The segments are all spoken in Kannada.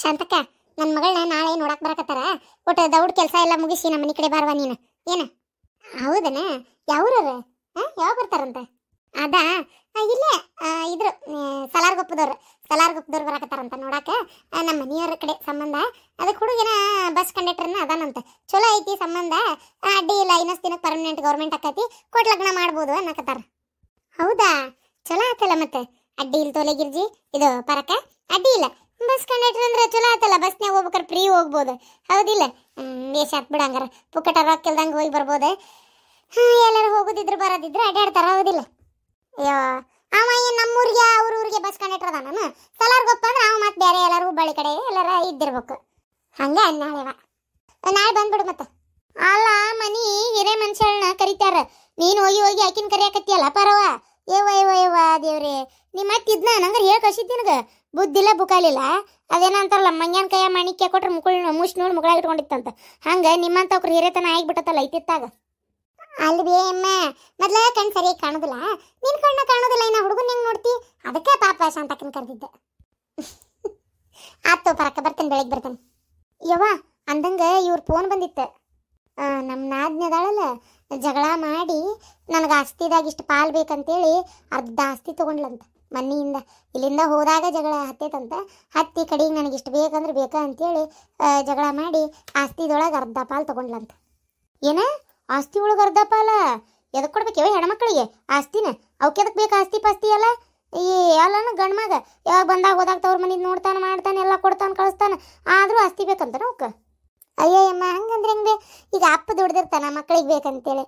ಶಾಂತಕ್ಕ, ನನ್ನ ಮಗಳನ್ನ ನಾಳೆ ನೋಡಕ್ ಬರಕತ್ತಾರ. ಒಟ್ಟು ದೌಡ್ ಕೆಲಸ ಎಲ್ಲ ಮುಗಿಸಿ ನಮ್ಮ ಮನೆ ಕಡೆ ಬಾರವ ನೀನು. ಏನ? ಹೌದನ? ಯಾವ್ರವ್ರ? ಯಾವಾಗ ಬರ್ತಾರಂತ? ಅದಾ ಇಲ್ಲೇ ಇದ್ರು ಸಲಾರ್ಗೊಪ್ಪದವ್ರು ಬರಕತ್ತಾರಂತ ನೋಡಾಕ. ನಮ್ಮ ಮನೆಯವ್ರ ಕಡೆ ಸಂಬಂಧ. ಅದಕ್ಕೆ ಹುಡುಗಿನ ಬಸ್ ಕಂಡಕ್ಟರ್ನ ಅದಾನಂತ. ಚಲೋ ಐತಿ ಸಂಬಂಧ, ಅಡ್ಡಿ ಇಲ್ಲ. ಇನ್ನೊಂದು ದಿನಕ್ಕೆ ಪರ್ಮನೆಂಟ್ ಗೌರ್ಮೆಂಟ್ ಆಕತಿ, ಕೊಟ್ಟು ಲಗ್ನ ಮಾಡ್ಬೋದು ಅನ್ನಕತ್ತಾರ. ಹೌದಾ? ಚಲೋ ಆತಲ್ಲ ಮತ್ತೆ. ಅಡ್ಡಿ ಇಲ್ಲ ತೋಲೆ ಗಿರ್ಜಿ, ಇದು ಪರಕ ಅಡ್ಡಿ ಇಲ್ಲ. ಬಸ್ ಕಂಡಕ್ಟರ್ ಅಂದ್ರೆ ಚಲೋ ಆತಲ್ಲ, ಬಸ್ನಾಗ ಹೋಗ್ಬೇಕಾರೆ ಫ್ರೀ ಹೋಗ್ಬೋದು. ಹೌದಿಲ್ಲ? ಬೇಷ ಆತ್ ಬಿಡ. ಹಂಗಾರ ಪುಕ್ಕಟ ರೊಕ್ಕ ಇಲ್ದಂಗೆ ಹೋಗಿ ಬರ್ಬೋದು. ಎಲ್ಲರೂ ಹೋಗೋದಿದ್ರು ಬರೋದಿದ್ರು ಅಡ್ಡಾಡ್ತಾರ. ಹೌದಿಲ್ಲ? ಅಯ್ಯೋ, ಅವ ಏನು ನಮ್ಮೂರಿಗೆ ಅವ್ರ ಊರಿಗೆ ಬಸ್ ಕಂಡಕ್ಟರ್ ಅದ. ನಾನು ಸಲಾರ್ಗೊಪ್ಪ ಅಂದ್ರೆ ಅವ ಮತ್ತೆ ಬೇರೆ ಎಲ್ಲರೂ ಹುಬ್ಬಳ್ಳಿ ಕಡೆ ಎಲ್ಲರ ಇದ್ದಿರ್ಬೇಕು. ಹಂಗ ನಾಳೆ ಬಂದ್ಬಿಡು ಮತ್ತೆ. ಅಲ್ಲ, ಮನಿ ಹಿರೇ ಮನುಷ್ಯಳನ್ನ ಕರಿತಾರ, ನೀನು ಹೋಗಿ ಹೋಗಿ ಆಕಿನ ಕರಿಯಾಕತ್ತಿಯಲ್ಲ ಪರವ. ಏವ ದೇವ್ರಿ, ನಿಮ್ಮ ಅತ್ತಿದ್ನ ನಂಗಾರ ಹೇಳಿ ಕಳ್ಸಿದ್ ನಿನಗೆ. ಬುದ್ಧಿಲ್ಲ ಬುಕಾಲಿಲ್ಲ. ಅದೇನ ಅಂತಾರಲ್ಲ, ಮಂಗ್ಯಾನ ಕೈಯ ಮಣಿಕೆ ಕೊಟ್ರೆ ಮುಷ್ ನೋಡಿ ಮುಗಳ ಇಟ್ಕೊಂಡಿತ್ತಂತ. ಹಂಗ ನಿಮ್ಮಂತವ್ರು ಹಿರೇತನ ಆಗಿಬಿಟ್ಟತ್ತಲ್ಲ ಐತಿತ್ತಾಗ. ಅಲ್ವೇ ಅಮ್ಮ, ಮೊದ್ಲ ಕಣ್ ಸರಿಯಾಗಿ ಕಾಣೋದಿಲ್ಲ. ನಿನ್ ಕಣ್ಣ ಕಾಣೋದಿಲ್ಲ, ಇನ್ನ ಹುಡುಗನ್ ಹೆಂಗ್ ನೋಡ್ತಿ? ಅದಕ್ಕೆ ಪಾಪ ಶಾಂತಕ್ಕನ ಕರೆದಿದ್ದೆ. ಆತು ಪರಕ್ಕ, ಬರ್ತೇನೆ, ಬೆಳಗ್ಗೆ ಬರ್ತೇನೆ. ಯವ್ವ ಅಂದಂಗ ಇವ್ರ ಫೋನ್ ಬಂದಿತ್ತು. ನಮ್ಮ ನಾದ್ನದಾಳಲ್ಲ, ಜಗಳ ಮಾಡಿ ನನಗೆ ಆಸ್ತಿದಾಗ ಇಷ್ಟು ಪಾಲ್ ಬೇಕಂತೇಳಿ ಅರ್ಧ ಆಸ್ತಿ ತೊಗೊಂಡ್ಲಂತ ಮನೆಯಿಂದ. ಇಲ್ಲಿಂದ ಹೋದಾಗ ಜಗಳ ಹತ್ತೈತಂತ. ಹತ್ತಿ ಕಡೆಗೆ ನನಗಿಷ್ಟು ಬೇಕಂದ್ರೆ ಬೇಕಾ ಅಂತೇಳಿ ಜಗಳ ಮಾಡಿ ಆಸ್ತಿದೊಳಗೆ ಅರ್ಧ ಪಾಲ್ ತೊಗೊಂಡ್ಲಂತ. ಏನ ಆಸ್ತಿ ಒಳಗೆ ಅರ್ಧ ಪಾಲ? ಎದಕ್ಕೆ ಕೊಡ್ಬೇಕವ ಹೆಣ್ಮಕ್ಳಿಗೆ ಆಸ್ತಿನ? ಅವಕ್ಕೆ ಎದಕ್ಕೆ ಬೇಕು ಆಸ್ತಿ ಪಾಸ್ತಿ ಎಲ್ಲ? ಈ ಎಲ್ಲನ ಗಂಡು ಮಗ ಯಾವಾಗ ಬಂದಾಗ ಹೋದಾಗ ತವ್ರ ಮನಿದ್ ನೋಡ್ತಾನೆ ಮಾಡ್ತಾನೆ, ಎಲ್ಲ ಕೊಡ್ತಾನೆ ಕಳಿಸ್ತಾನೆ, ಆದರೂ ಆಸ್ತಿ ಬೇಕಂತಾನೆ ಅವಕ್ಕೆ. ಅಯ್ಯಯ್ಯಮ್ಮ, ಹಂಗಂದ್ರೆ ಹೆಂಗೆ? ಈಗ ಅಪ್ಪ ದುಡ್ದಿರ್ತಾನ ಮಕ್ಳಿಗೆ ಬೇಕಂತೇಳಿ,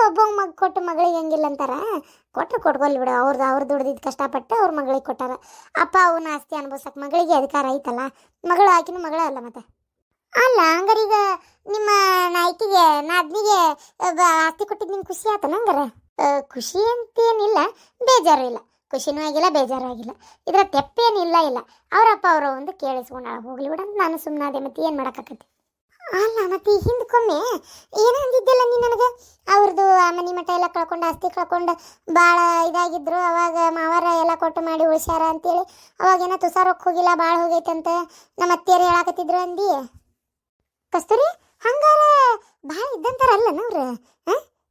ಒಬ್ಬ ಮಗ ಕೊಟ್ಟು ಮಗಳಿಗೆ ಹೆಂಗಿಲ್ಲ ಅಂತಾರ. ಕೊಟ್ಟರು ಕೊಟ್ಕೊಲ್ಲಿ ಬಿಡು, ಅವ್ರು ದುಡ್ದಿದ್ದು ಕಷ್ಟಪಟ್ಟು ಅವ್ರ ಮಗಳಿಗೆ ಕೊಟ್ಟಾರ. ಅಪ್ಪ ಅವನ ಆಸ್ತಿ ಅನ್ಭವಿಸಕ್ಕೆ ಮಗಳಿಗೆ ಅಧಿಕಾರ ಐತಲ್ಲ. ಮಗಳು ಆಕಿನ ಮಗಳ ಅಲ್ಲ ಮತ್ತೆ. ಅಲ್ಲ ಹಂಗಾರೆ ಈಗ ನಿಮ್ಮ ನಾಯ್ಕಿಗೆ ನಾದ್ನಿಗೆ ಆಸ್ತಿ ಕೊಟ್ಟಿದ್ದು ನಿಂಗೆ ಖುಷಿ ಆತನ? ಹಂಗಾರ ಖುಷಿ ಅಂತೇನಿಲ್ಲ, ಬೇಜಾರು ಇಲ್ಲ. ಖುಷಿನೂ ಆಗಿಲ್ಲ, ಬೇಜಾರು ಆಗಿಲ್ಲ. ಇದರ ತೆಪ್ಪೇನಿಲ್ಲ. ಅವರಪ್ಪ ಅವರು ಒಂದು ಕೇಳಿಸ್ಕೊಂಡಾಳ, ಹೋಗ್ಲಿ ಬಿಡ ಅಂತ ನಾನು ಸುಮ್ಮನಾದೆ. ಮತ್ತೆ ಏನು ಮಾಡೋಕ್ಕಾಗತ್ತೆ? ಅಲ್ಲ ಮತ್ತೆ ಹಿಂದಕ್ಕೊಮ್ಮೆ ಏನೋ ಅಂದಿದ್ದೆಲ್ಲ ನೀನು ನನಗೆ. ಅವ್ರದ್ದು ಆ ಮನೆ ಮಠ ಎಲ್ಲ ಕಳ್ಕೊಂಡು ಆಸ್ತಿ ಕಳ್ಕೊಂಡು ಭಾಳ ಇದಾಗಿದ್ರು. ಅವಾಗ ಮಾವಾರ ಎಲ್ಲ ಕೊಟ್ಟು ಮಾಡಿ ಉಳಿಸ್ಯಾರ ಅಂತೇಳಿ ಅವಾಗೇನೋ ತುಸಾರಕ್ಕೆ ಹೋಗಿಲ್ಲ, ಭಾಳ ಹೋಗೈತಂತ ನಮ್ಮ ಅತ್ತಿಯರು ಹೇಳಾಕತ್ತಿದ್ರು ಅಂದಿ. ಕಸ್ತೂರಿ, ಹಂಗಾರ ಭಾಳ ಇದ್ದಂತಾರಲ್ಲ ನವ್ರು.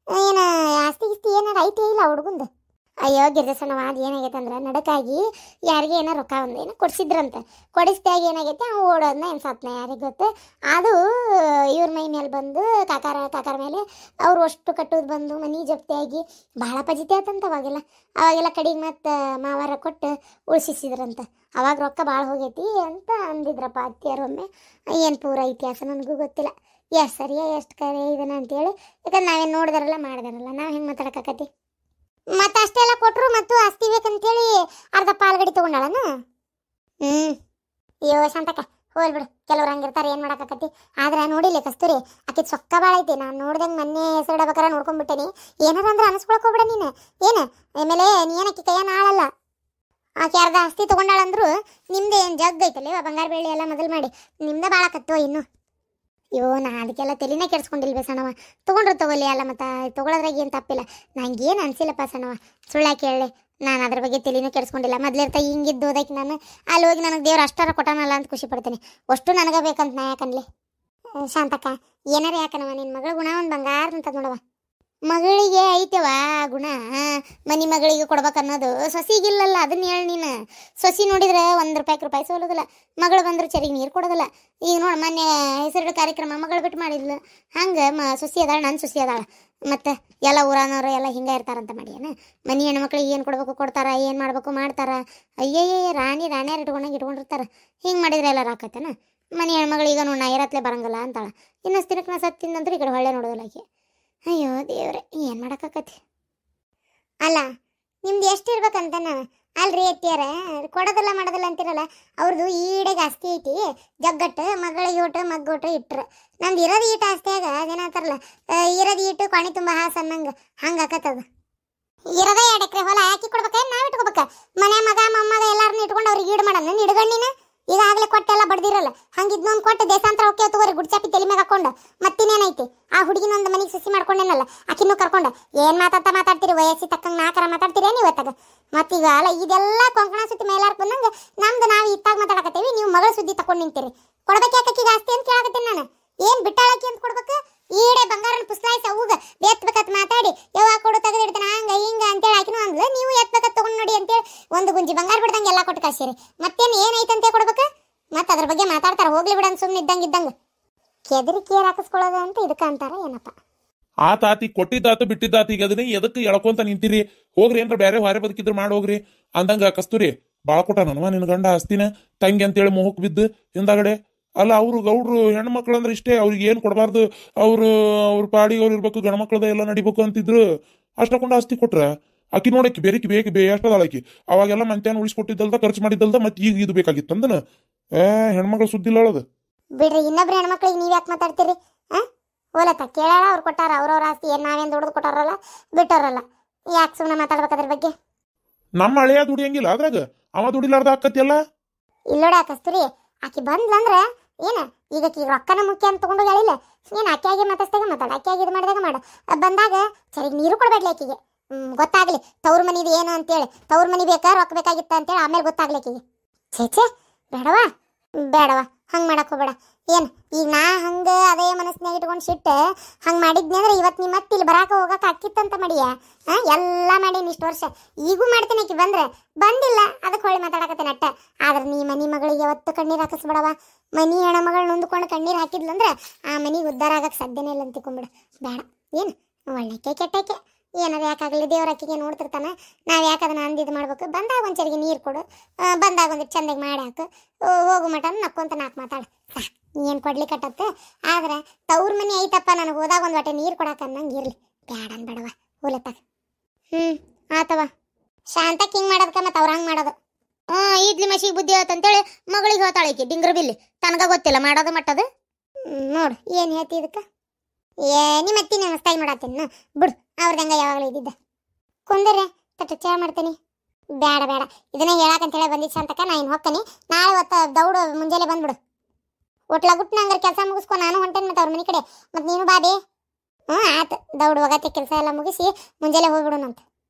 ಏನು ಆಸ್ತಿ ಗಿಸ್ತಿ ಏನಾರು ಐತೆ ಇಲ್ಲ ಹುಡುಗಂದು? ಅಯ್ಯೋ ಗಿರ್ಜಸಣ್ಣವ, ಅದು ಏನಾಗೈತೆ ಅಂದ್ರೆ ನಡಕಾಗಿ ಯಾರಿಗೆ ಏನೋ ರೊಕ್ಕ ಏನೋ ಕೊಡಿಸಿದ್ರಂತೆ. ಕೊಡಿಸ್ದಾಗ ಏನಾಗೈತೆ, ಅವ್ನು ಓಡೋದನ್ನ ಏನು ಸತ್ನ ಯಾರಿಗೆ ಗೊತ್ತು. ಅದು ಇವ್ರ ಮೈ ಮೇಲೆ ಬಂದು ಕಾಕಾರ ಮೇಲೆ ಅವ್ರು ಅಷ್ಟು ಕಟ್ಟೋದು ಬಂದು ಮನೆ ಜಪ್ತಿಯಾಗಿ ಭಾಳ ಪಜಿತೆ ಆತಂತ. ಅವಾಗೆಲ್ಲ ಕಡೆಗೆ ಮತ್ತು ಮಾವಾರ ಕೊಟ್ಟು ಉಳಿಸಿದ್ರಂತ. ಅವಾಗ ರೊಕ್ಕ ಭಾಳ ಹೋಗೈತಿ ಅಂತ ಅಂದಿದ್ರಪ್ಪ ಅತ್ತಿಯರೊಮ್ಮೆ. ಏನು ಪೂರ ಇತಿಹಾಸ ನನಗೂ ಗೊತ್ತಿಲ್ಲ, ಎಷ್ಟು ಸರಿಯಾ ಎಷ್ಟು ಕರೆ ಇದನ್ನ ಅಂತೇಳಿ. ಯಾಕಂದ್ರೆ ನಾವೇನು ನೋಡಿದಾರಲ್ಲ ಮಾಡಿದಾರಲ್ಲ, ನಾವು ಹೆಂಗೆ ಮಾತಾಡೋಕ್ಕಾಕತಿ? ಮತ್ತೆ ಅಷ್ಟೆಲ್ಲ ಕೊಟ್ಟರು ಮತ್ತು ಆಸ್ತಿ ಬೇಕಂತೇಳಿ ಅರ್ಧ ಪಾಲ್ಗಡಿ ತೊಗೊಂಡಾಳನ? ಅಯ್ಯೋ ಶಾಂತಕ್ಕ, ಹೋಲ್ಬಿಡು. ಕೆಲವ್ರು ಹಂಗಿರ್ತಾರೆ, ಏನು ಮಾಡೋಕ್ಕಾಕತಿ? ಆದ್ರೆ ನೋಡಿಲ್ಲ ಕಸ್ತೂರಿ, ಆಕಿದ್ ಸೊಕ್ಕ ಭಾಳ ಐತಿ. ನಾನು ನೋಡ್ದಂಗೆ ಮೊನ್ನೆ ಹೆಸರಿಡಬೇಕಾರೆ ನೋಡ್ಕೊಂಡ್ಬಿಟ್ಟೇನಿ. ಏನಾರ ಅಂದ್ರೆ ಅನಿಸ್ಕೊಳಕ್ ಹೋಗ್ಬಿಡ ನೀನು. ಏನು ಆಮೇಲೆ ನೀನಕ್ಕಿ ಕೈಯನ್ನ ಆಳಲ್ಲ. ಆಕೆ ಅರ್ಧ ಆಸ್ತಿ ತೊಗೊಂಡಾಳಂದ್ರು ನಿಮ್ದೆ ಏನು ಜಗ್ ಐತಲ್ಲ, ಬಂಗಾರ ಬೆಳ್ಳಿ ಎಲ್ಲ ಮೊದಲು ಮಾಡಿ ನಿಮ್ದೆ ಭಾಳ ಕತ್ತೋ ಇನ್ನು. ಅಯ್ಯೋ, ನಾ ಅದಕ್ಕೆಲ್ಲ ತಲೆನೇ ಕೆಡ್ಸ್ಕೊಂಡಿಲ್ವೇ ಸಣ್ಣವ. ತೊಗೊಂಡ್ರು ತೊಗೊಲಿ ಅಲ್ಲ, ಮತ್ತು ತೊಗೊಳೋದ್ರಾಗ ಏನು ತಪ್ಪಿಲ್ಲ. ನಂಗೇನು ಅನಿಸಿಲ್ಲಪ್ಪ ಸಣ್ಣವ, ಸುಳ್ಳಾಕಿ ಹೇಳಿ. ನಾನು ಅದ್ರ ಬಗ್ಗೆ ತಲೆನೂ ಕೆಡ್ಸ್ಕೊಂಡಿಲ್ಲ. ಮೊದ್ಲಿರ್ತಾ ಹಿಂಗಿದ್ದು ಹೋದಕ್ಕೆ ನಾನು ಅಲ್ಲಿ ಹೋಗಿ ನನಗೆ ದೇವ್ರು ಅಷ್ಟಾರ ಕೊಟ್ಟಾನಲ್ಲ ಅಂತ ಖುಷಿ ಪಡ್ತೀನಿ. ಅಷ್ಟು ನನಗೆ ಬೇಕಂತ ನಾ ಯಾಕನ್ಲಿ? ಶಾಂತಕ್ಕ, ಏನಾರ ಯಾಕನವ, ನಿನ್ನ ಮಗಳ ಗುಣ ಒಂದು ಬಂಗಾರ ಅಂತ ನೋಡವ. ಮಗಳಿಗೆ ಐತೆವ ಗುಣ, ಮನಿ ಮಗಳಿಗೆ ಕೊಡ್ಬೇಕನ್ನೋದು. ಸೊಸಿಗಿಲ್ಲಲ್ಲ, ಅದನ್ನ ಹೇಳಿ ನೀನು. ಸೊಸಿ ನೋಡಿದ್ರೆ ₹1 ಸೋಲೋದಿಲ್ಲ, ಮಗಳು ಬಂದ್ರೆ ಚರಿಗೆ ನೀರು ಕೊಡೋದಿಲ್ಲ. ಈಗ ನೋಡಿ ಮೊನ್ನೆ ಹೆಸರಿಡ ಕಾರ್ಯಕ್ರಮ ಮಗಳು ಬಿಟ್ಟು ಮಾಡಿದ್ಲು. ಹಂಗೆ ಸೊಸಿ ಅದಾಳ, ನನ್ನ ಸೊಸಿ ಅದಾಳ. ಮತ್ತು ಎಲ್ಲ ಊರನವರು ಎಲ್ಲ ಹಿಂಗೆ ಇರ್ತಾರಂತ ಮಾಡಿಯೇನು? ಮನೆ ಹೆಣ್ಮಕ್ಳಿಗೆ ಏನು ಕೊಡ್ಬೇಕು ಕೊಡ್ತಾರ, ಏನು ಮಾಡ್ಬೇಕು ಮಾಡ್ತಾರ. ಅಯ್ಯಯ್ಯ, ರಾಣಿಯರು ಇಟ್ಕೊಂಡಿರ್ತಾರೆ. ಹಿಂಗೆ ಮಾಡಿದ್ರೆ ಎಲ್ಲ ರಾಕತ್ತೇನ? ಮನೆ ಹೆಣ್ಮಗಳಿಗೆ ನೋಡಿ ನಾ ಇರತ್ಲೆ ಬರಂಗಲ್ಲ ಅಂತಾಳ. ಇನ್ನೊಂದು ದಿನಕ್ಕೆ ನಾ ಸತ್ತಿಂದಂದ್ರೆ ಈ ಕಡೆ ಹೊಳ್ಳೆ ನೋಡೋದಿಲ್ಲ ಆಕೆ. ಅಯ್ಯೋ ದೇವ್ರೆ, ಏನು ಮಾಡೋಕ್ಕಾಕತಿ? ಅಲ್ಲ ನಿಮ್ದು ಎಷ್ಟು ಇರ್ಬೇಕಂತನ? ಅಲ್ರಿ ಅತ್ತಿಯಾರ, ಕೊಡೋದಿಲ್ಲ ಮಾಡೋದಿಲ್ಲ ಅಂತಿರಲ್ಲ. ಅವ್ರದ್ದು ಈಡೆಗೆ ಆಸ್ತಿ ಐತಿ ಜಗ್ಗಟ್ಟು, ಮಗಳಿಗೆ ಊಟ ಮಗ್ಗೋಟ ಇಟ್ರು. ನಮ್ದು ಇರೋದು ಈಟ ಆಸ್ತಿಯಾಗ ಅದೇನಂತಾರಲ್ಲ, ಇರೋದು ಈಟು ಕೊಣಿ ತುಂಬ ಹಾಸು ಅನ್ನಂಗೆ ಹಂಗೆ ಆಕತ್ತದ. ಇರೋದೇ 2 ಎಕರೆ ಹೊಲ ಹಾಕಿ ಕೊಡ್ಬೇಕ, ನಾವು ಇಟ್ಕೋಬೇಕ? ಮನೆ ಮಗ ಮೊಮ್ಮಗ ಎಲ್ಲಾರನ್ನ ಇಟ್ಕೊಂಡು ಅವ್ರಿಗೆ ಈಡು ಮಾಡೋಣ ಇಡ್ಗಣ್ಣಿನ? ಈಗಾಗಲೇ ಕೊಟ್ಟೆಲ್ಲ ಬಡ್ದಿರಲ್ಲ ಹಂಗಿದ್ನೊಂದು ಕೊಟ್ಟು ದೇಶಾಂತರ ಓಕೆ ತಗೋರಿ ಗುಡ್ಚಾಪಿ ತಲೆ ಮ್ಯಾಗ ಹಾಕೊಂಡು ಮತ್ತಿನೇನೈತಿ ಆ ಹುಡುಗಿನೊಂದು ಮನೆಗೆ ಸುಸಿ ಮಾಡ್ಕೊಂಡೇನಲ್ಲ ಆಕಿನೂ ಕರ್ಕೊಂಡು ಏನು ಮಾತಾಡ್ತೀರಿ ವಯಸ್ಸಿ ತಕ್ಕಂಗೆ ನಾಲ್ಕರ ಮಾತಾಡ್ತೀರಿ ನೀವು ಇವತ್ತಾಗ ಮತ್ತೀಗ ಅಲ್ಲ ಇದೆಲ್ಲ ಕೊಂಕಣ ಸುತ್ತಿ ಮೇಲಾರ್ಕ್ ಬಂದಂಗೆ ನಮ್ದು ನಾವು ಇತ್ತಾಗ ಮಾತಾಡಕತ್ತೀವಿ ನೀವು ಮಗಳ ಸುದ್ದಿ ತಕೊಂಡು ನಿಂತೀರಿ ಕೊಡ್ಬೇಕು ಯಾಕೀಗ ಆಸ್ತಿ ಅಂತ ಕೇಳಕತ್ತೀನಿ ನಾನು ಏನು ಬಿಟ್ಟಾಳಕಿ ಅಂತ ಕೊಡ್ಬೇಕು ಈಡೆ ಬಂಗಾರನ ಪುಸ್ಲಾಯಿಸಿ ಅವಾಗ ಎತ್ಬೇಕತ್ ಮಾತಾಡಿ ಯಾವ ಕೊಡು ತೆಗೆದಿಡ್ತಾನೆ ಹಂಗ ಹಿಂಗ ಅಂತೇಳಿ ಆಕಿನೂ ಅಂದ್ಲು ನೀವು ಎತ್ಬೇಕತ್ ತಗೊಂಡು ನೋಡಿ ಅಂತೇಳಿ ಒಂದು ಗುಂಜಿ ಬಂಗಾರ ಬಿಡ್ದಂಗೆ ಎಲ್ಲ ಕೊಟ್ಟು ಕಳ್ಸಿರಿ ಮತ್ತೇನು ಏನೈತಂತೆ ಕೊಡ್ಬೇಕು ಮತ್ತೆ ಅದ್ರ ಬಗ್ಗೆ ಮಾತಾಡ್ತಾರೆ ಹೋಗ್ಲಿ ಬಿಡನ್ ಸುಮ್ಮನೆ ಇದ್ದಂಗೆ ಕೆದರಿ ಕೇರ್ ಹಾಕಿಸ್ಕೊಳ್ಳೋದು ಅಂತ ಇದಕ್ಕೆ ಅಂತಾರ ಏನಪ್ಪ ಆ ತಾತಿ ಕೊಟ್ಟಿದ್ದಾತು ಬಿಟ್ಟಿದ್ದಾತು ಈಗ ಅದನ್ನ ಎದಕ್ಕೆ ಎಳ್ಕೊಂತ ನಿಂತಿರಿ ಹೋಗ್ರಿ ಏನ್ರ ಬೇರೆ ಹೊರೆ ಬದುಕಿದ್ರು ಮಾಡಿ ಹೋಗ್ರಿ ಅಂದಂಗ ಕಸ್ತೂರಿ ಬಾಳ ಕೊಟ್ಟ ನನ್ವ ನಿನ್ನ ಗಂಡ ಆಸ್ತಿನ ತಂಗಿ ಅಂತೇಳಿ ಮೋಹಕ್ ಬಿದ್ದು ಹಿಂದಾಗಡೆ ಅಲ್ಲ ಅವರು ಗೌಡ್ರು ಹೆಣ್ಮಕ್ಳು ಅಂದ್ರೆ ಇಷ್ಟೇ ಅವ್ರಿಗೆ ಏನು ಕೊಡಬಾರ್ದು ಅವ್ರ ಪಾಡಿಗೆ ಅವ್ರು ಇರ್ಬೇಕು ಗಂಡ್ಮಕ್ಳದ ಎಲ್ಲ ನಡಿಬೇಕು ಅಂತಿದ್ರು ಅಷ್ಟಕೊಂಡ ಆಸ್ತಿ ಕೊಟ್ರ ಆಕಿ ನೋಡಕ್ಕೆ ಬೇರೆಕಿ ಬೇಕು ಎಷ್ಟದಾಳಕಿ ಅವಾಗೆಲ್ಲ ಮಂತ್ಯಾನ ಉಳಿಸ್ಕೊಟ್ಟಿದ್ದಲ್ದ ಖರ್ಚು ಮಾಡಿದ್ದಲ್ದ ಮತ್ತೆ ಈಗ ಇದು ಬೇಕಾಗಿತ್ತು ಅಂದನ ಹೆಣ್ಮಕ್ಳು ಸುದ್ದಿ ಇಲ್ಲ ಅಳದ ಬಿಡ್ರಿ ಇನ್ನೊಬ್ರು ಹೆಣ್ಮಕ್ಳಿಗೆ ನೀವ್ ಯಾಕೆ ಮಾತಾಡ್ತೀರಿ ಓಲತ್ತ ಕೇಳಾಳ ಅವ್ರು ಕೊಟ್ಟಾರ ಅವ್ರವ್ರ ಆಸ್ತಿ ಏನ್ ನಾವೇನ್ ದುಡ್ದು ಕೊಟ್ಟಾರಲ್ಲ ಬಿಟ್ಟವ್ರಲ್ಲ ಯಾಕೆ ಸುಮ್ಮನೆ ಮಾತಾಡ್ಬೇಕು ಅದ್ರ ಬಗ್ಗೆ ನಮ್ಮ ಹಳೆಯ ದುಡಿಯಂಗಿಲ್ಲ ಅದ್ರಾಗ ಅವ ದುಡಿಲಾರ್ದ ಆಕತಿಯಲ್ಲ ಇಲ್ಲೋಡ ಕಸ್ತೂರಿ ಆಕಿ ಬಂದ್ಲಂದ್ರ ಏನ ಈಗ ರೊಕ್ಕನ ಮುಖ್ಯ ಅಂತ ತಗೊಂಡು ಹೇಳಿಲ್ಲ ಏನ್ ಆಕೆಯಾಗಿ ಮಾತಾಡ್ಸ್ದಾಗ ಮಾತಾಡ ಆಕೆಯಾಗಿ ಇದು ಮಾಡಿದಾಗ ಮಾಡ ಬಂದಾಗ ಸರಿ ನೀರು ಕೊಡ್ಬೇಡ್ಲಿ ಆಕಿಗೆ ಗೊತ್ತಾಗ್ಲಿ ತವ್ರ ಮನಿದು ಏನು ಅಂತೇಳಿ ತವ್ರ ಮನಿ ಬೇಕಾ ರೊಕ್ಕ ಬೇಕಾಗಿತ್ತ ಅಂತೇಳಿ ಆಮೇಲೆ ಗೊತ್ತಾಗ್ಲಿ ಆಕಿಗೆ ಛೇ ಬೇಡವಾ ಹಂಗೆ ಮಾಡಕ್ ಹೋಗ್ಬೇಡ ಏನು ಈಗ ನಾ ಹಂಗೆ ಅದೇ ಮನಸ್ಸಿನಾಗ ಇಟ್ಕೊಂಡು ಸಿಟ್ಟು ಹಂಗೆ ಮಾಡಿದ್ನಿ ಅಂದ್ರೆ ಇವತ್ತು ನೀ ಮತ್ತೆ ಇಲ್ಲಿ ಬರಾಕ ಹೋಗಕ್ಕೆ ಅಕ್ಕಿತ್ತಂತ ಮಾಡಿಯ ಎಲ್ಲ ಮಾಡೀನಿ ಇಷ್ಟು ವರ್ಷ ಈಗೂ ಮಾಡ್ತೇನೆ ಆಕಿ ಬಂದಿಲ್ಲ ಅದಕ್ಕೆ ಹೊಳ್ಳಿ ಮಾತಾಡಕತ್ತೇನೆ ಅಟ್ಟ ಆದ್ರೆ ನೀ ಮನಿ ಮಗಳಿಗೆ ಯಾವತ್ತು ಕಣ್ಣೀರು ಹಾಕಿಸ್ಬಿಡವ ಮನಿ ಹೆಣ್ಮಗಳು ನೊಂದ್ಕೊಂಡು ಕಣ್ಣೀರು ಹಾಕಿದ್ಲಂದ್ರೆ ಆ ಮನಿಗೆ ಉದ್ಧಾರ ಆಗಕ್ಕೆ ಸಾಧ್ಯನೇ ಇಲ್ಲ ಅಂತ ತಿಳ್ಕೊಂಬಿಡು ಬೇಡ ಏನು ಒಳ್ಳೆಕೆ ಕೆಟ್ಟಕ್ಕೆ ಏನದು ಯಾಕಾಗಲಿ ದೇವ್ರ ಅಕ್ಕಿಗೆ ನೋಡ್ತಿರ್ತಾನೆ ನಾವು ಯಾಕೆ ಅದನ್ನ ಅಂದಿದ್ದು ಮಾಡ್ಬೇಕು ಬಂದಾಗ ಒಂದು ಚರಿಗೆ ನೀರು ಕೊಡು ಬಂದಾಗ ಒಂದಿಟ್ಟು ಚಂದಾಗಿ ಮಾಡಿ ಹಾಕು ಹೋಗು ಮಟ ನಕ್ಕೊಂತ ನಾಲ್ಕು ಮಾತಾಡು ಏನು ಕೊಡ್ಲಿ ಕಟ್ಟತ್ತೆ ಆದ್ರೆ ತವ್ರ ಮನೆ ಐತಪ್ಪ ನನಗೆ ಹೋದಾಗ ಒಂದು ವಾಟೆ ನೀರು ಕೊಡಕ್ಕೆ ಅನ್ನಂಗೆ ಇರಲಿ ಬೇಡ ಅನ್ಬೇಡವ ಹೋಲತ್ತಾಗ ಆತವ ಶಾಂತಕ್ಕೆ ಹಿಂಗೆ ಮಾಡೋದಕ್ಕೆ ಮತ್ತೆ ಅವ್ರು ಹಂಗೆ ಮಾಡೋದು ಇಡ್ಲಿ ಮಸಿಗೆ ಬುದ್ಧಿ ಆಯ್ತಂತೇಳಿ ಮಗಳಿಗೆ ಹೋತಾಳಿಕೆ ಡಿಂಗ್ರ ಬಿಲ್ಲಿ ತನಗ ಗೊತ್ತಿಲ್ಲ ಮಾಡೋದು ಮಟ್ಟದು ನೋಡು ಏನು ಹೇಳ್ತಿ ಇದಕ್ಕೆ ನಿಮ್ಮ ಅತ್ತಿನ ಮಸ್ತಾಗಿ ಮಾಡತ್ತೀನಿ ಬಿಡು ಅವ್ರದಂಗ ಯಾವಾಗಲೂ ಇದ್ದಿದ್ದ ಕುಂದ್ರೆ ತಟ್ಟು ಚಾ ಮಾಡ್ತೀನಿ ಬೇಡ ಇದನ್ನ ಹೇಳಕಂತೇಳಿ ಬಂದಿದ್ದು ಶಾಂತಕ ನಾ ಇನ್ನು ಹೋಗ್ತೀನಿ ನಾಳೆ ಹೊತ್ತು ದೌಡು ಮುಂಜಾನೆ ಬಂದ್ಬಿಡು ಒಟ್ಲಾಗುಟ್ಟು ನಂಗಾರೆ ಕೆಲಸ ಮುಗಿಸ್ಕೊ ನಾನು ಹೊಂಟೇನೆ ಮತ್ತೆ ಅವ್ರ ಮನೆ ಕಡೆ ಮತ್ತೆ ನೀನು ಬಾಬಿ ಆಯ್ತು ದೌಡು ಹೋಗತ್ತೆ ಕೆಲಸ ಎಲ್ಲ ಮುಗಿಸಿ ಮುಂಜಾನೆ ಹೋಗ್ಬಿಡೋಣಂತ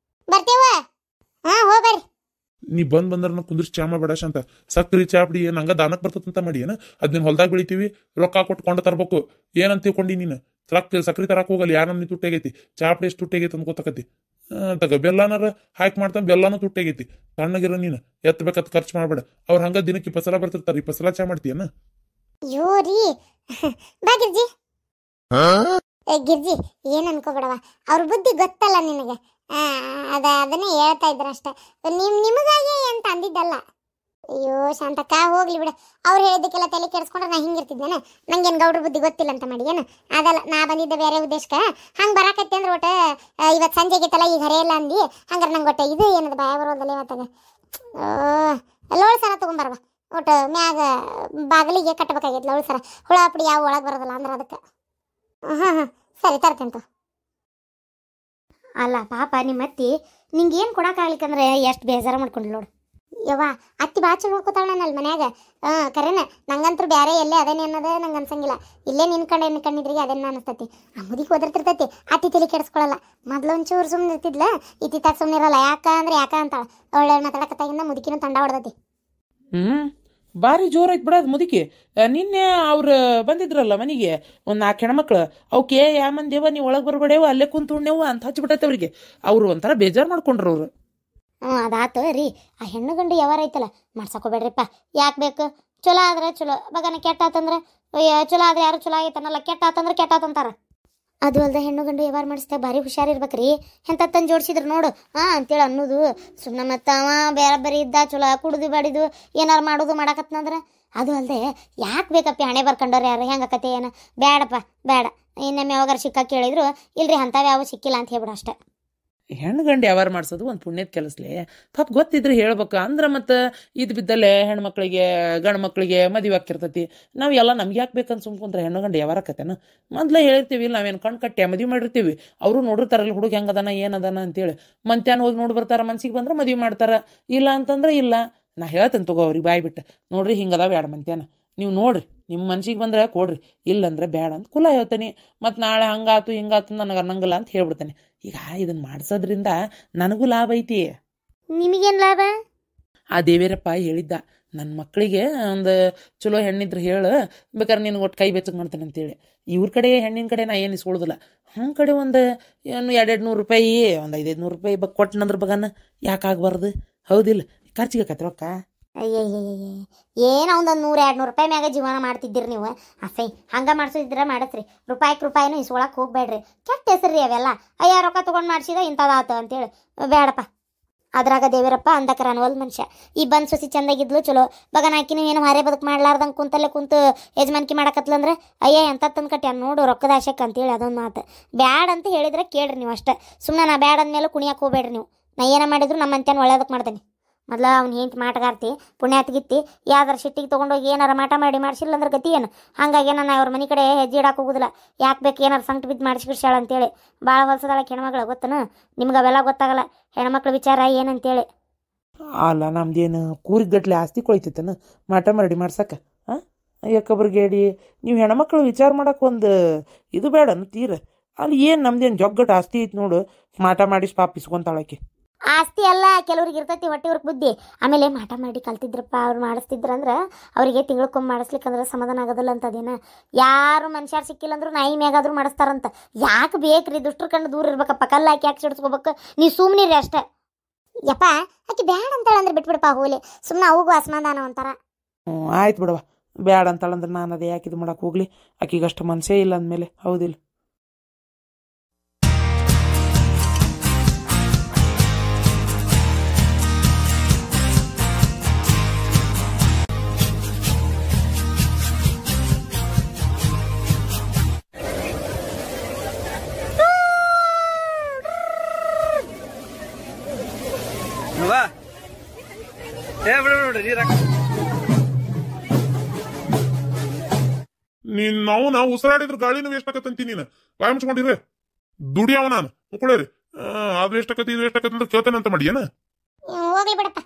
ಬರ್ತೀವ ಹೋಗ್ಬರ್ರಿ ನೀ ಬಂದ್ರ ಕುಂದ್ರಿಸಿ ಚಾ ಮಾಡಬೇಡ ಶಾಂತ ಸಕ್ರಿ ಚಾ ಬಿಡಿ ನಂಗ ದಾನಕ್ ಬರ್ತದಂತ ಮಾಡಿ ಏನ ಅದ್ನ ಹೊಲ್ದಾಗ ಬೆಳಿತೀವಿ ರೊಕ್ಕ ಕೊಟ್ಕೊಂಡು ತರ್ಬೇಕು ಏನಂತ ತಿಳ್ಕೊಂಡಿ ನೀನು ಸಕ್ರಿ ತರಕ್ ಹೋಗಲ್ಲ ಯಾರನ್ನ ತುಟ್ಟಾಗೈತಿ ಚಾ ಪುಡಿ ಎಷ್ಟು ತುಟ್ಟಾಗೈತಿ ಅಂತ ಗೊತ್ತಾಕತಿ ತಗ ಬೆಲ್ಲನಾರ ಹಾಕಿ ಮಾಡ್ತಾನೆ ಬೆಲ್ಲನೂ ತುಟ್ಟಾಗೈತಿ ತಣ್ಣಗಿರ ನೀನು ಎತ್ತಬೇಕತ್ ಖರ್ಚು ಮಾಡ್ಬೇಡ ಅವ್ರ ಹಂಗ ದಿನಕ್ಕೆ 20 ಸಲ ಬರ್ತಿರ್ತಾರ 20 ಸಲ ಚಾ ಮಾಡ್ತೀಯನ ಯೋರಿ ಬಾ ಗಿರ್ಜಿ ಏನ್ ಅನ್ಕೋಬೇಡವ ಅವ್ರ ಬುದ್ಧಿ ಗೊತ್ತಲ್ಲ ನಿನಗೆ ಅದನ್ನೇ ಹೇಳ್ತಾ ಇದ್ರ ಅಷ್ಟೆ ನಿಮಗಾಗಿ ಅಂತ ಅಂದಿದ್ದಲ್ಲ ಅಯ್ಯೋ ಶಾಂತಕ್ಕ ಹೋಗ್ಲಿ ಬಿಡ ಅವ್ರು ಹೇಳಿದ್ದಕ್ಕೆಲ್ಲ ತಲೆ ಕೆಡಿಸ್ಕೊಂಡ್ರೆ ನಾ ಹಿಂಗಿರ್ತಿದ್ದೇನೆ ನಂಗೇನು ಗೌಡ್ರ ಬುದ್ಧಿ ಗೊತ್ತಿಲ್ಲ ಅಂತ ಮಾಡಿ ಏನು ಅದಲ್ಲ ನಾ ಬಂದಿದ್ದೆ ಬೇರೆ ಉದ್ದೇಶಕ್ಕೆ ಹಂಗೆ ಬರಾಕತ್ತೆ ಅಂದ್ರೆ ಒಟ್ಟು ಇವತ್ತು ಸಂಜೆಗಿತ್ತಲ್ಲ ಈಗ ಹರಿಯಲ್ಲ ಅಂದು ಹಂಗಾರೆ ನಂಗೆ ಒಟ್ಟು ಇದು ಏನದು ಭಯ ಬರೋದಲ್ಲ ಇವತ್ತಾಗ ಲೋಳು ಸರ ತೊಗೊಂಬರ್ವ ಒಟ್ಟು ಮ್ಯಾಗ ಬಾಗಿಲಿಗೆ ಕಟ್ಟಬೇಕಾಗಿತ್ತು ಲೋಳು ಸರ ಹುಳ ಪುಡಿ ಯಾವ ಒಳಗೆ ಬರೋದಲ್ಲ ಅಂದ್ರೆ ಅದಕ್ಕೆ ಹಾಂ ಸರಿ ತರ್ತೇಂತ ಅಲ್ಲ ಪಾಪ ನಿಮ್ಮ ಅತ್ತಿ ನಿಂಗೆ ಏನು ಕೊಡೋಕ್ಕಾಗ್ಲಿಕ್ಕಂದ್ರೆ ಎಷ್ಟು ಬೇಜಾರ ಮಾಡ್ಕೊಂಡು ನೋಡು ಯವ್ವ ಅತ್ತಿ ಬಾಚಿ ನೋಡ್ಕೊತಾಳ ನನ್ನಲ್ಲಿ ಮನ್ಯಾಗ ಕರೆನ ನಂಗಂತೂ ಬೇರೆ ಎಲ್ಲೇ ಅದೇನೇ ಅನ್ನೋದು ನಂಗೆ ಅನ್ಸಂಗಿಲ್ಲ ಇಲ್ಲೇ ಕಣ್ಣಿದ್ರಿಗೆ ಅದನ್ನ ಅನಿಸ್ತತಿ ಆ ಮುದಿಗೆ ಓದಿರ್ತಿರ್ತೈತಿ ಅತ್ತಿ ತಲೆ ಕೆಡಿಸ್ಕೊಳ್ಳಲ್ಲ ಮೊದ್ಲೊಂಚೂರು ಸುಮ್ಮನೆ ಇರ್ತಿದ್ಲ ಇತ್ತಿತ್ತಾಗ ಸುಮ್ಮನೆ ಇರಲ್ಲ ಯಾಕ ಅಂತಾಳ ಒಳ್ಳೆ ಮಾತಾಡಕತ್ತಾಗಿಂದ ಮುದುಕಿನೂ ತಂಡ ಹೊಡೆದತಿ ಭಾರಿ ಜೋರೈತ್ ಬಿಡೋದು ಮುದುಕಿ ನಿನ್ನೆ ಅವ್ರು ಬಂದಿದ್ರಲ್ಲ ಮನೆಗೆ ಒಂದು 4 ಹೆಣ್ಮಕ್ಳು ಅವಕ್ಕೆ ಯಾ ಮಂದೇವ ನೀವು ಒಳಗೆ ಬರ್ಬೇಡೇವ ಅಲ್ಲೇ ಕುಂತ್ಕೊಂಡೇವು ಅಂತ ಹಚ್ಚಿಬಿಟ್ಟೈತೆ ಅವ್ರಿಗೆ ಅವರು ಒಂಥರ ಬೇಜಾರು ಮಾಡ್ಕೊಂಡ್ರು ಅವರು ಅದಾತು ರೀ ಆ ಹೆಣ್ಣು ಗಂಡು ಯಾವಾರ ಐತಲ್ಲ ಮಾಡ್ಸಕೋಬೇಡ್ರಿಪ್ಪ ಯಾಕೆ ಬೇಕು ಚಲೋ ಆದ್ರೆ ಚಲೋ ಬಗನ ಕೆಟ್ಟ ಆತಂದ್ರೆ ಚಲೋ ಆದ್ರೆ ಯಾರು ಚಲೋ ಆಗೈತನಲ್ಲ ಕೆಟ್ಟ ಆತಂದ್ರೆ ಕೆಟ್ಟ ಆತಂತಾರ ಅದು ಅಲ್ದ ಹೆಣ್ಣು ಗಂಡು ಯಾವಾರ ಮಾಡಿಸ್ದಾಗ ಭಾರಿ ಹುಷಾರಿರ್ಬೇಕ್ರಿ ಎಂತತ್ತಂದು ಜೋಡಿಸಿದ್ರು ನೋಡು ಅಂತೇಳಿ ಅನ್ನೋದು ಸುಮ್ಮನೆ ಮತ್ತು ಅವ ಬೇರೆ ಇದ್ದ ಚಲೋ ಕುಡ್ದು ಬಾಡಿದು ಏನಾರು ಮಾಡೋದು ಮಾಡಕತ್ನಂದ್ರೆ ಅದು ಅಲ್ಲದೆ ಯಾಕೆ ಬೇಕಪ್ಪಿ ಹಣೆ ಬರ್ಕೊಂಡವ್ರು ಯಾರು ಹೆಂಗಕತ್ತೆ ಏನು ಬೇಡಪ್ಪ ಬೇಡ ಇನ್ನೊಮ್ಮೆ ಯಾವಾಗಾರ ಸಿಕ್ಕ ಕೇಳಿದ್ರು ಇಲ್ರಿ ಅಂಥವು ಯಾವ ಸಿಕ್ಕಿಲ್ಲ ಅಂತ ಹೇಳ್ಬಿಡು ಅಷ್ಟೇ ಹೆಣ್ಣು ಗಂಡು ಯಾವಾರ ಮಾಡಿಸೋದು ಒಂದು ಪುಣ್ಯದ ಕೆಲಸಲೇ ಪಾಪ ಗೊತ್ತಿದ್ರೆ ಹೇಳ್ಬೇಕು ಅಂದ್ರೆ ಮತ್ತು ಇದು ಬಿದ್ದಲ್ಲೇ ಹೆಣ್ಮಕ್ಳಿಗೆ ಗಂಡು ಮಕ್ಕಳಿಗೆ ಮದುವೆ ಆಕಿರ್ತೈತಿ ನಾವು ಎಲ್ಲ ನಮ್ಗೆ ಯಾಕೆ ಬೇಕಂತ ಸುಮ್ಕೊಂಡ್ರೆ ಹೆಣ್ಣು ಗಂಡು ಯಾವಾರಕತ್ತೇನ ಮೊದಲೇ ಹೇಳಿರ್ತೀವಿ ಇಲ್ಲ ನಾವೇನು ಕಣ್ಣು ಕಟ್ಟಿ ಮದುವೆ ಮಾಡಿರ್ತೀವಿ ಅವರು ನೋಡಿರ್ತಾರಲ್ಲ ಹುಡುಗ ಹೆಂಗದಾನ ಏನದಾನ ಅಂತೇಳಿ ಮಂತ್ಯಾನ ಹೋಗಿ ನೋಡಿ ಬರ್ತಾರೆ ಮನ್ಸಿಗೆ ಬಂದ್ರೆ ಮದುವೆ ಮಾಡ್ತಾರೆ ಇಲ್ಲ ಅಂತಂದ್ರೆ ಇಲ್ಲ ನಾ ಹೇಳ್ತೇನೆ ತಗೋ ಅವ್ರಿಗೆ ಬಾಯ್ ಬಿಟ್ಟು ನೋಡ್ರಿ ಹಿಂಗದ ಬ್ಯಾಡ ಮಂತ್ಯಾನ ನೀವು ನೋಡ್ರಿ ನಿಮ್ಮ ಮನ್ಸಿಗೆ ಬಂದ್ರೆ ಕೊಡ್ರಿ ಇಲ್ಲಂದ್ರೆ ಬೇಡ ಅಂತ ಕುಲ ಹೇಳ್ತೇನೆ ಮತ್ತು ನಾಳೆ ಹಂಗಾತು ಹಿಂಗಾತು ನನಗೆ ಅನ್ನಂಗಿಲ್ಲ ಅಂತ ಹೇಳ್ಬಿಡ್ತೇನೆ. ಈಗ ಇದನ್ನು ಮಾಡಿಸೋದ್ರಿಂದ ನನಗೂ ಲಾಭ ಐತಿ. ನಿಮಗೇನು ಲಾಭ? ಆ ದೇವೇರಪ್ಪ ಹೇಳಿದ್ದ ನನ್ನ ಮಕ್ಕಳಿಗೆ ಒಂದು ಚಲೋ ಹೆಣ್ಣಿದ್ರೆ ಹೇಳು, ಬೇಕಾದ್ರೆ ನಿನಗೆ ಒಟ್ಟು ಕೈ ಬೆಚ್ಚಗೆ ಮಾಡ್ತೇನೆ ಅಂತೇಳಿ. ಇವ್ರ ಕಡೆ ಹೆಣ್ಣಿನ ಕಡೆ ನಾ ಏನು ಇಸ್ಕೊಳ್ಳೋದಿಲ್ಲ. ಹಂಗೆ ಕಡೆ ಒಂದು ಏನು 200 ರೂಪಾಯಿ ಒಂದು 500 ರೂಪಾಯಿ ಕೊಟ್ಟನಂದ್ರ ಬಗನ ಯಾಕಾಗಬಾರ್ದು? ಹೌದಿಲ್ಲ? ಖರ್ಚಿಗೆ ಆಕತ್ತಿ ರೊಕ್ಕ. ಅಯ್ಯಯ್ಯಯ್ಯ ಏನು ಒಂದು 100-200 ರೂಪಾಯಿ ಮ್ಯಾಗ ಜೀವನ ಮಾಡ್ತಿದ್ದೀರಿ ನೀವು. ಅಫೈ ಹಂಗೆ ಮಾಡಿಸೋದಿದ್ರೆ ಮಾಡತ್ರಿ. ರೂಪಾಯಿನೂ ಇಸ್ಕೊಳಕ್ಕೆ ಹೋಗ್ಬೇಡ್ರಿ. ಕೆಟ್ಟ ಹೆಸರು ರೀ ಅವೆಲ್ಲ. ಅಯ್ಯ ರೊಕ್ಕ ತೊಗೊಂಡು ಮಾಡಿಸಿದ ಇಂಥದಾತು ಅಂತೇಳಿ ಬೇಡಪ್ಪ. ಅದ್ರಾಗ ದೇವರಪ್ಪ ಅಂದಕರ ಅನ್ವಲ್ ಮನುಷ್ಯ. ಈ ಬಂದು ಸೊಸಿ ಚಂದಾಗಿದ್ಲು ಚಲೋ ಬಗನ ಹಾಕಿನೂ ಏನು ಹಾರೇ ಬದುಕು ಮಾಡ್ಲಾರ್ದಂಗೆ ಕುಂತು ಯಜಮಾನಿಕೆ ಮಾಡಕತ್ಲಂದ್ರೆ ಅಯ್ಯ ಎಂತ ತಂದು ಕಟ್ಟಿ ನೋಡು ರೊಕ್ಕದ ಆಶಕ್ಕೆ ಅಂತೇಳಿ ಅದೊಂದು ಮಾತು. ಬ್ಯಾಡ ಅಂತ ಹೇಳಿದ್ರೆ ಕೇಳ್ರಿ ನೀವು ಅಷ್ಟೇ. ಸುಮ್ಮನೆ ನಾ ಬ್ಯಾಡ ಅಂದಮೇಲೆ ಕುಣಿಯಕ್ಕೆ ಹೋಗ್ಬೇಡ್ರಿ ನೀವು. ನಾ ಏನ ಮಾಡಿದ್ರು ನಮ್ಮ ಅಂತ್ಯನ ಒಳ್ಳೇದಕ್ಕೆ ಮಾಡ್ತೇನೆ. ಮೊದ್ಲು ಅವ್ನು ಹೆಂಡ್ತಿ ಮಾಟಗಾರ್ತಿ ಪುಣ್ಯಾತ್ಗಿತ್ತಿ ಯಾವ್ದಾರ ಶಿಟ್ಟಿಗೆ ತೊಗೊಂಡೋಗಿ ಏನಾರ ಮಾಟ ಮಾಡಿ ಮಾಡಿಸಿಲ್ಲ ಅಂದ್ರೆ ಗತಿ ಏನು. ಹಾಗಾಗಿ ನಾನು ಅವ್ರ ಮನೆ ಕಡೆ ಹೆಜ್ಜೆ ಇಡಕ್ಕೆ ಹೋಗುದಿಲ್ಲ. ಯಾಕೆ ಬೇಕು ಏನಾರು ಸಂಕಟ ಬಿದ್ದು ಮಾಡಿಸ್ಬಿಡ್ಸಾಳ ಅಂತೇಳಿ. ಭಾಳ ಹೊಲಸದಾಳಕ್ಕೆ ಹೆಣ್ಮಗಳು ಗೊತ್ತನ ನಿಮ್ಗೆ ಅವೆಲ್ಲ ಗೊತ್ತಾಗಲ್ಲ ಹೆಣ್ಮಕ್ಳ ವಿಚಾರ ಏನಂತೇಳಿ. ಅಲ್ಲ ನಮ್ದೇನು ಕೂರಿಗಟ್ಲೆ ಆಸ್ತಿ ಕೊಯ್ತೈತನ ಮಾಟ ಮಾಡಿ ಮಾಡ್ಸಕ್ಕೆ? ಹಾಂ ಯಾಕಬ್ರಿಗೇಡಿ ನೀವು ಹೆಣ್ಮಕ್ಳು ವಿಚಾರ ಮಾಡಕ್ಕೆ ಒಂದು ಇದು ಬೇಡ ತೀರ. ಅಲ್ಲಿ ಏನು ನಮ್ದೇನು ಜೊಗ್ಗಟ್ಟು ಆಸ್ತಿ ಐತಿ ನೋಡು, ಮಾಟ ಮಾಡಿಸಿ ಪಾಪ ಇಸ್ಕೊಂತಾಳಕ್ಕೆ. ಆಸ್ತಿ ಅಲ್ಲ ಕೆಲವ್ರಿಗೆ ಇರ್ತೈತಿ ಹೊಟ್ಟೆವ್ರಿಗೆ ಬುದ್ಧಿ. ಆಮೇಲೆ ಮಾಟ ಮಾಡಿ ಕಲ್ತಿದ್ರಪ್ಪ ಅವ್ರು ಮಾಡಿಸ್ತಿದ್ರಂದ್ರೆ ಅವರಿಗೆ ತಿಂಗ್ಳಕ್ಕೊಮ್ಮೆ ಮಾಡಿಸ್ಲಿಕ್ಕಂದ್ರೆ ಸಮಾಧಾನ ಆಗೋದಿಲ್ಲ ಅಂತದೇನ. ಯಾರು ಮನುಷ್ಯರು ಸಿಕ್ಕಿಲ್ಲ ಅಂದ್ರೂ ನಾಯಿ ಮ್ಯಾಗಾದ್ರೂ ಮಾಡಿಸ್ತಾರಂತ. ಯಾಕೆ ಬೇಕ್ರಿ ದುಷ್ಟ್ರ ಕಂಡು ದೂರ ಇರ್ಬೇಕಪ್ಪ. ಕಲ್ಲು ಹಾಕಿ ಯಾಕೆ ಸಿಡಿಸ್ಕೋಬೇಕು? ನೀವು ಸುಮ್ಮನಿರಿ ಅಷ್ಟೇ. ಯಪ್ಪ ಆಕೆ ಬ್ಯಾಡ ಅಂತಾಳಂದ್ರೆ ಬಿಟ್ಬಿಡಪ್ಪ ಹೋಲಿ. ಸುಮ್ಮನೆ ಅವಗೂ ಅಸಮಾಧಾನ ಒಂಥರ. ಆಯ್ತು ಬಿಡವ, ಬ್ಯಾಡ ಅಂತಾಳಂದ್ರೆ ನಾನು ಅದೇ ಯಾಕೆ ಇದು ಮಾಡಕ್ಕೆ ಹೋಗ್ಲಿ? ಆಕಿಗಷ್ಟು ಮನಸ್ಸೇ ಇಲ್ಲ ಅಂದಮೇಲೆ. ಹೌದಿಲ್ಲ? ನಾವು ಉಸಿರಾಡಿದ್ರ ಗಾಳಿನೂ ವೇಸ್ಟ್ ಆಕತ್ತಂತಿ. ನೀನು ಬಾಯ್ ಮುಚ್ಕೊಂಡಿರಿ ದುಡಿಯವ ನಾನು ಮುಕ್ಕಳೇರಿ. ಅದು ಎಷ್ಟಾಕತಿ ಇದು ಎಷ್ಟಾಕತಿ ಅಂತ ಕೇಳ್ತಾನೆ ಅಂತ ಮಾಡಿ ಏನ? ಹೋಗ್ಲಿ ಬಿಡಪ್ಪ.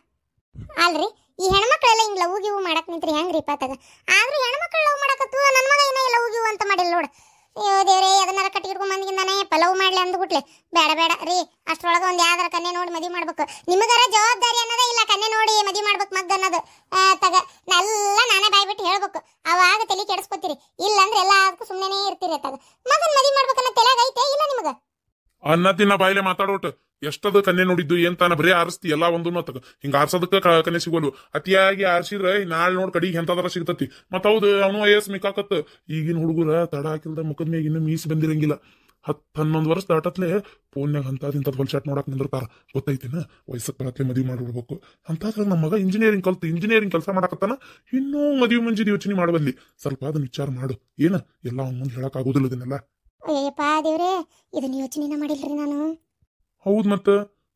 ಅಲ್ರಿ ಈ ಹೆಣ್ಮಕ್ಳೆಲ್ಲ ಹಿಂಗ್ ಲವ್ ಗಿವ್ ಮಾಡಕ್ ನಿಂತ್ರಿ ಹೆಂಗ್ರಿ ಪಾತಾಗ? ಆದ್ರೂ ಹೆಣ್ಮಕ್ಳು ಲವ್ ಮಾಡಕತ್ತು. ನನ್ನ ಮಗ ಏನ ಲವ್ ಗಿವ್ ಅಂತ ಮಾಡಿಲ್ಲ ನೋಡು. ಅಯ್ಯೋ ದೇವ್ರೇ, ಅದನ್ನಾರ ಕಟ್ಟಿಗಿಡ್ಕೊಂಡ್ ಬಂದಿಂದಾನೆ ಪಲವ್ ಮಾಡ್ಲಿ ಅಂದ್ಬಿಟ್ಲೆ. ಬೇಡ ರೀ, ಅಷ್ಟ್ರೊಳಗೆ ಒಂದು ಯಾವ್ದಾರ ಕನ್ಯೆ ನೋಡಿ ಮದುವೆ ಮಾಡ್ಬೇಕು. ನಿಮಗಾರ ಜವಾಬ್ದಾರಿ ಅನ್ನೋದೇ ಇಲ್ಲ. ಕನ್ಯೆ ನೋಡಿ ಮದುವೆ ಮಾಡ್ಬೇಕು ಮಗ್ಗ ಅನ್ನೋದು ತಗ ಎಲ್ಲ ನಾನೇ ಬಾಯ್ಬಿಟ್ಟು ಹೇಳ್ಬೇಕು. ಅವಾಗ ತಲೆ ಕೆಡಿಸ್ಕೊತೀರಿ. ಇಲ್ಲಾಂದ್ರೆ ಎಲ್ಲದಕ್ಕೂ ಸುಮ್ಮನೆ ಇರ್ತೀರಿ. ತಗ ಮಗನ್ ಮದುವೆ ಮಾಡ್ಬೇಕನ್ನ ತಲೆಯಾಗ ಐತೆ ಇಲ್ಲ ನಿಮಗ? ಅನ್ನ ತಿನ್ನ ಬಾಯಿಲೆ ಮಾತಾಡೋಟ್ ಎಷ್ಟದ ಕನ್ಯೆ ನೋಡಿದ್ದು ಏನ್ ತಾನ ಬರೀ ಆರಿಸ್ತಿ ಎಲ್ಲ ಒಂದು ಹಿಂಗ ಆರ್ಸೋದಕ್ಕ ಕನ್ಯೆ ಸಿಗೋಲು. ಅತಿಯಾಗಿ ಆರ್ಸಿದ್ರೆ ನಾಳೆ ನೋಡ್ ಕಡಿಗೆ ಎಂತದಾರ ಸಿಗ್ತತಿ. ಮತ್ ಹೌದು ಅವನು ವಯಸ್ಸು ಮಿಕ್ಕಾಕತ್. ಈಗಿನ ಹುಡುಗರ ತಡ ಹಾಕಿಲ್ದ ಮುಖದ ಮ್ಯಾಗ ಇನ್ನು ಮೀಸ್ ಬಂದಿರಂಗಿಲ್ಲ. 10-11 ವರ್ಷ ದಾಟತ್ಲೆ ಫೋನ್ಯಾಗ ಅಂತದ್ ಹೊಲ್ಚಾಟ್ ನೋಡಕ್ ನಿಂದಿರ್ತಾರ. ಗೊತ್ತೈತಿನ? ವಯಸ್ಸಕ್ ಬರತ್ಲೆ ಮದ್ವಿ ಮಾಡ್ಬಿಡ್ಬೇಕು ಅಂತಂದ್ರ ನಮ್ಮ ಮಗ ಇಂಜಿನಿಯರಿಂಗ್ ಕೆಲಸ ಮಾಡಕತ್ತಾನ. ಇನ್ನೂ ಮದುವೆ ಮುಂಜಿದ ಯೋಚನೆ ಮಾಡಬಲ್ಲಿ. ಸ್ವಲ್ಪ ಅದನ್ನ ವಿಚಾರ ಮಾಡು. ಏನ ಎಲ್ಲ ಅವ್ನ ಮುಂದೆ ಹೇಳಕ್ ಆಗೋದಿಲ್ಲ ಇದನ್ನೆಲ್ಲ. ಅಯ್ಯಪ್ಪ ದೇವ್ರೇ, ಇದನ್ನ ಯೋಚನೆನ ಮಾಡಿಲ್ರಿ ನಾನು. ಹೌದ್ ಮತ್ತ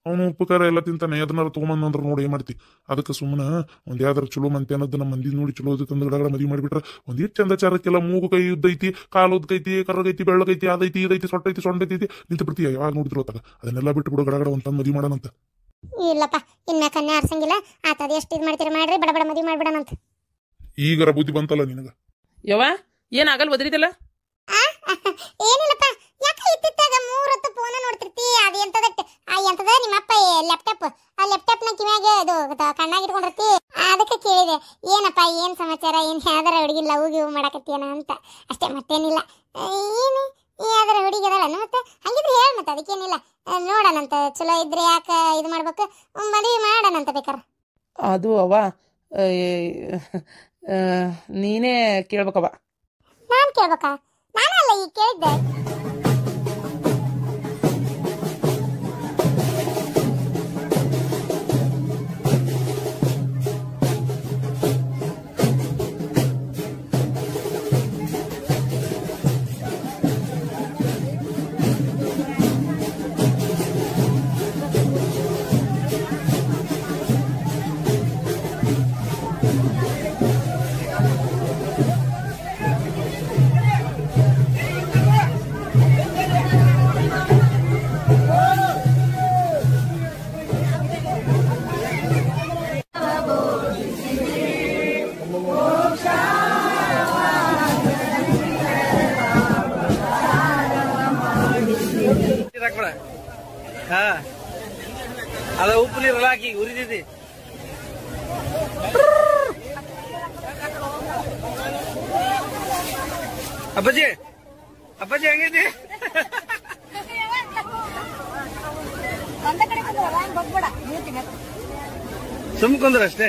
ಅವನು ಉಪಕಾರ ಎಲ್ಲ ತಿಂತಾನೆ. ಅದನ್ನಾರ ತಗೊಂಬಂದ್ರ ನೋಡಿ ಏನ್ ಮಾಡ್ತಿ? ಅದಕ್ಕೆ ಸುಮ್ಮನೆ ಒಂದ್ ಯಾವ್ದಾರ ಚಲೋ ಮಂತೆ ಅನ್ನೋದು ನಮ್ಮ ಮಂದಿ ನೋಡಿ ಚಲೋ ತಂದು ಗಿಡಗಳ ಮದ್ವಿ ಮಾಡಿಬಿಟ್ರ ಒಂದಿಟ್ ಚಂದಚಾರಕ್ಕೆಲ್ಲ ಮೂಗು ಕೈ ಉದ್ದೈತಿ, ಕಾಲು ಉದ್ದೈತಿ, ಕರ್ರಗೈತಿ, ಬೆಳ್ಳಗೈತಿ, ಅದೈತಿ ಇದೈತಿ, ಸೊಟ್ಟೈತಿ, ಸೊಂಡೈತಿ ನಿಂತು ಬಿಡ್ತೀಯ. ಯಾವಾಗ ನೋಡಿದ್ರು ಅತ್ತಾಗ ಅದನ್ನೆಲ್ಲ ಬಿಟ್ಟು ಬಿಡು. ಗಡಗಡ ಒಂದ್ ಮದ್ವಿ ಮಾಡೋಣಂತ. ಇಲ್ಲಪ್ಪ, ಇನ್ನ ಕನ್ಯಾ ಆರ್ಸಂಗಿಲ್ಲ. ಆತದ ಎಷ್ಟು ಇದು ಮಾಡ್ತೀರ ಮಾಡ್ರಿ, ಬಡ ಬಡ ಮದ್ವಿ ಮಾಡ್ಬಿಡಣಂತ. ಈಗರ ಬುದ್ಧಿ ಬಂತಲ್ಲ ನಿನಗ? ಯವ್ವ ಏನಾಗಲ್ ಒದರಿದಲ್ಲ? ಏನಿಲ್ಲಪ್ಪ, ಯಾಕ ಇತ್ತಿತ್ತಾಗ 3 ಹೊತ್ತು ಫೋನ್ ನೋಡ್ತಿರ್ತಿ. ಅದು ಎಂತದ ನಿಮ್ಮಪ್ಪ ಲ್ಯಾಪ್ಟಾಪ್, ಆ ಲ್ಯಾಪ್ಟಾಪ್ ನ ಕಿವ್ಯಾಗ ಇದು ಕಣ್ಣಾಗ ಇಟ್ಕೊಂಡಿರ್ತಿ. ಅದಕ್ಕೆ ಕೇಳಿದೆ ಏನಪ್ಪ ಏನ್ ಸಮಾಚಾರ, ಏನ್ ಯಾವ್ದಾರ ಹುಡುಗಿ ಲವ್ ಗಿವ್ ಮಾಡಕತ್ತೇನ ಅಂತ ಅಷ್ಟೇ, ಮತ್ತೇನಿಲ್ಲ. ಏನು ಯಾವ್ದಾರ ಹುಡುಗಿ ಅದಳ ಮತ್ತೆ? ಹಂಗಿದ್ರೆ ಹೇಳ ಮತ್ತೆ, ಅದಕ್ಕೇನಿಲ್ಲ. ನೋಡೋಣಂತ, ಚಲೋ ಇದ್ರೆ ಯಾಕ ಇದು ಮಾಡ್ಬೇಕು, ಮದುವೆ ಮಾಡೋಣಂತ ಬೇಕಾರ. ಅದು ಅವ್ವ ನೀನೇ ಕೇಳ್ಬೇಕವ್ವ. ನಾನ್ ಕೇಳ್ಬೇಕಾ? ನಾನಲ್ಲ ಈಗ ಕೇಳಿದ್ದೆ. ಅದ ಉಪ್ಪು ನೀರಲ್ಲ ಹಾಕಿ ಉರಿದಿದೆ. ಅಪ್ಪಾಜಿ ಅಪ್ಪಾಜಿ ಹೆಂಗಿದೆ? ಸುಮ್ ಕುಂದ್ರ ಅಷ್ಟೇ.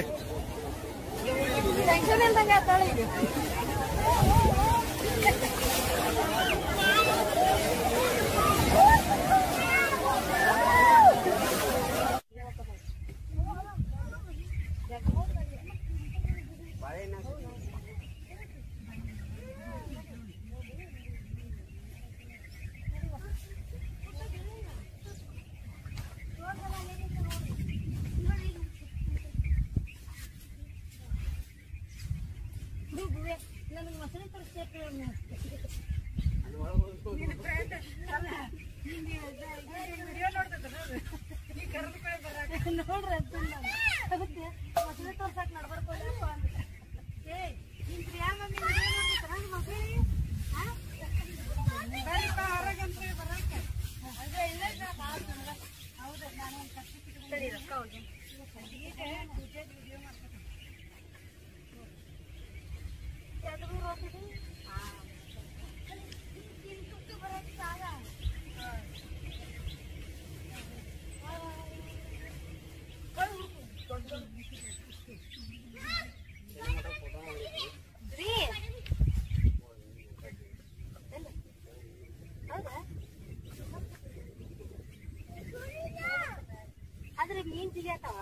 ಆದ್ರೆ ಮೀನ್ ಜಿಗಿಯತಾವ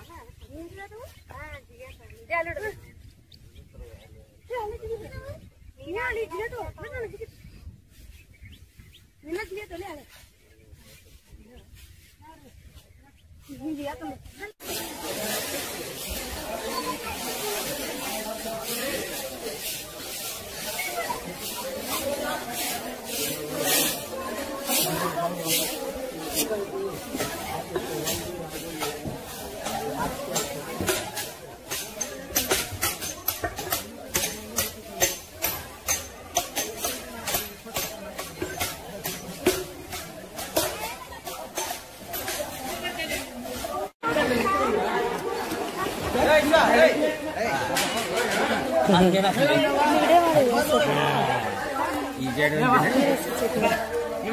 ಮೀನ್ ಜಿಗಿಯತಾವ ಈ